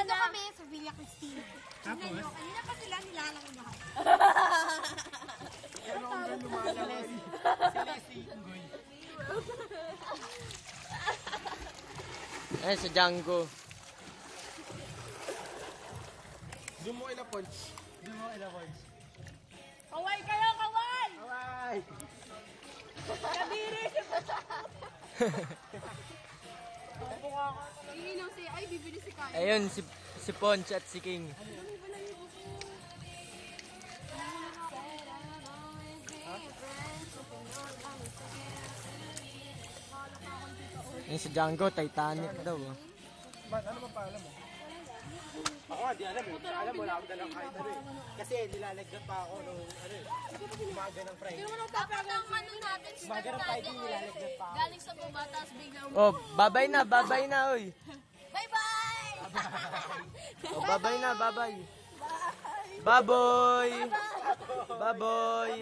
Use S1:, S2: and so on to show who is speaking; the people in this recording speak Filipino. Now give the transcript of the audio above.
S1: Nandito kami sa Villa Cristina. Tignan nyo, kanina pa sila nilalang lahat.
S2: Ano hanggang lumalaki? Si Leslie Ingoy.
S3: Eh, si Django.
S2: Zoom mo ila Punch. Zoom mo ila Punch.
S1: Kaway kayo, kaway!
S2: Alright!
S1: Kadiri! Iinom si, ay, bibili si Kaya.
S3: Ayun, si Ponch at si King. Yung si Django, Titanic daw.
S2: Ba't ano ba paalam mo? Ako di alam eh. Alam mo, wala akong dalang kahit ano eh. Kasi nilalagyan pa ako nung umaga ng Friday.
S1: Dapat ang ano natin,
S2: Umaga ng Friday nilalagyan pa ako.
S1: galing sa baba, tapos biglang,
S3: Oh, babay na, oy.
S1: bye-bye!
S3: Oh, babay na, babay. Baboy! Baboy!